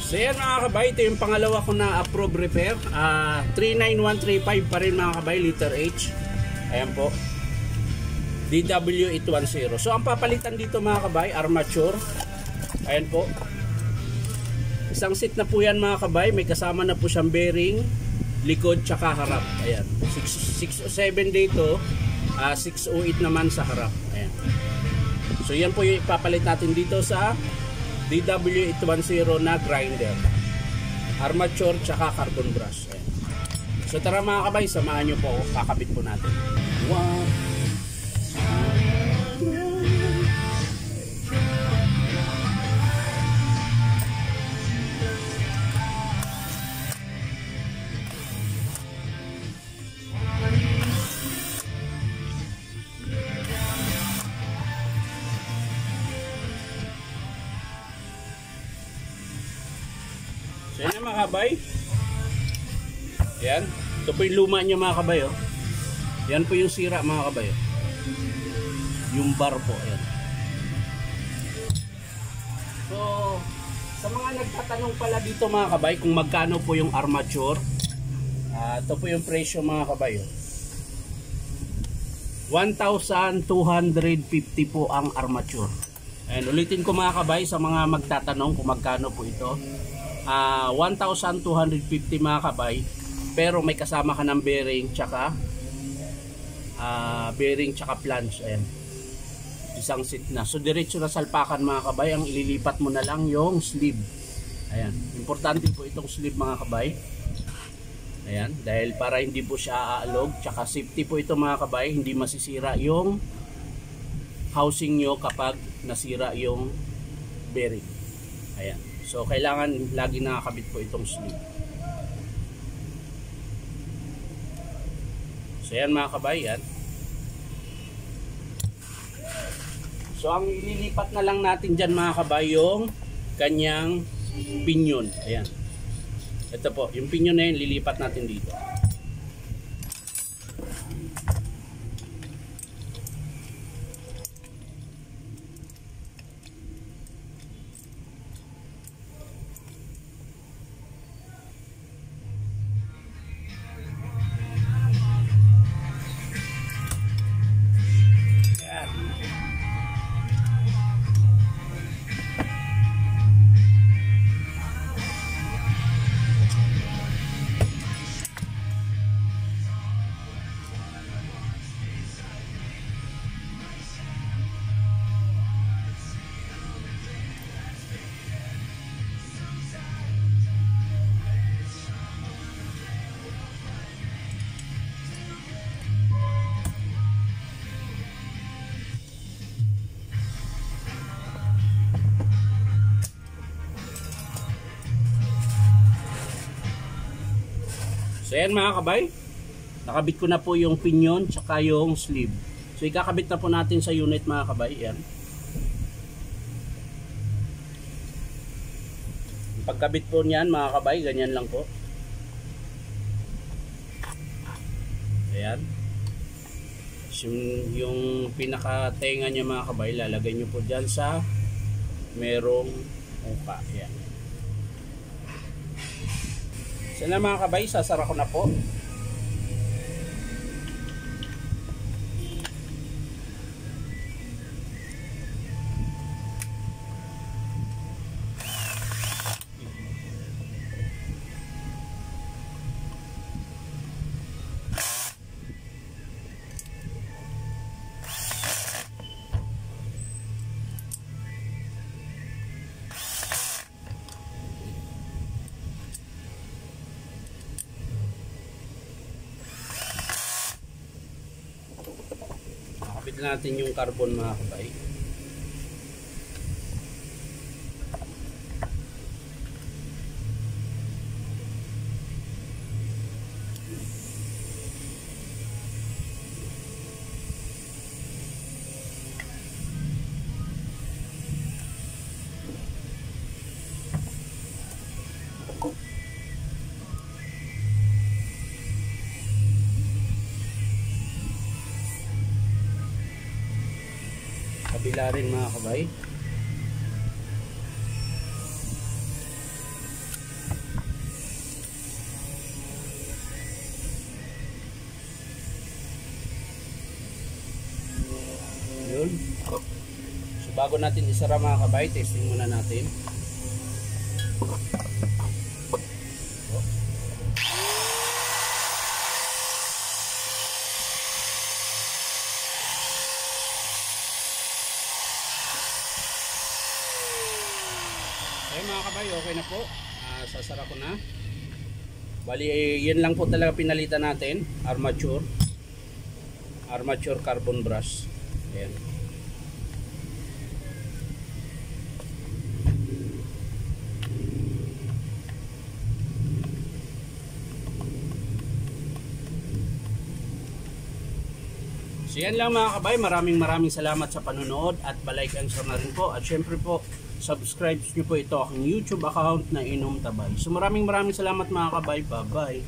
So yan mga kabay, ito yung pangalawa ko na approve repair. 39135 pa rin mga kabay, liter H. Ayan po, DW810. So ang papalitan dito mga kabay, armature. Ayan po, isang set na po yan mga kabay. May kasama na po siyang bearing, likod tsaka harap. Ayan, 607 dito, 608 naman sa harap. Ayan. So yan po yung ipapalit natin dito sa DW810 na grinder, armature tsaka carbon brush. Ayan. So tara mga kabay, samahan nyo po ako, kakabit po natin. So yan mga kabay. Yan. Ito po yung luma niya mga kabay. Oh. Yan po yung sira mga kabay. Oh. Yung bar po. Yan. So sa mga nagtatanong pala dito mga kabay kung magkano po yung armature, ito po yung presyo mga kabay. Oh. 1,250 po ang armature. And ulitin ko mga kabay sa mga magtatanong kung magkano po ito. 1,250 mga kabay, pero may kasama ka ng bearing tsaka flange. Ayan, isang set na. So diretso na salpakan mga kabay. Ang ililipat mo na lang yung sleeve. Ayan, importante po itong sleeve mga kabay. Ayan, dahil para hindi po siya aalog, tsaka safety po ito mga kabay, hindi masisira yung housing nyo kapag nasira yung bearing. Ayan. So kailangan lagi nakakabit po itong sleeve. So yan mga kabay, yan. So ang ililipat na lang natin dyan mga kabay yung kanyang pinion. Ayan. Ito po, yung pinion na yun lilipat natin dito. So yan mga kabay, nakabit ko na po yung pinion tsaka yung sleeve. So ikakabit na po natin sa unit mga kabay. Yan. Pagkabit po niyan mga kabay, ganyan lang po. Ayan. Yung pinakatenga niya mga kabay, lalagay nyo po dyan sa merong muka. Ayan. So na mga kabay, sasara ko na po. Kapit natin yung carbon mga kabay. Kabila rin mga kabay. Yun. So bago natin isara mga kabay, testing muna natin. Okay mga kabay, okay na po. Sasara ko na. Bali, yan lang po talaga pinalitan natin. Armature carbon brush. Ayan. So yan lang mga kabay, maraming salamat sa panonood at palike and share na rin po. At syempre po, subscribe nyo po ito aking YouTube account na Inom Tabay. So maraming salamat mga kabay. Bye bye.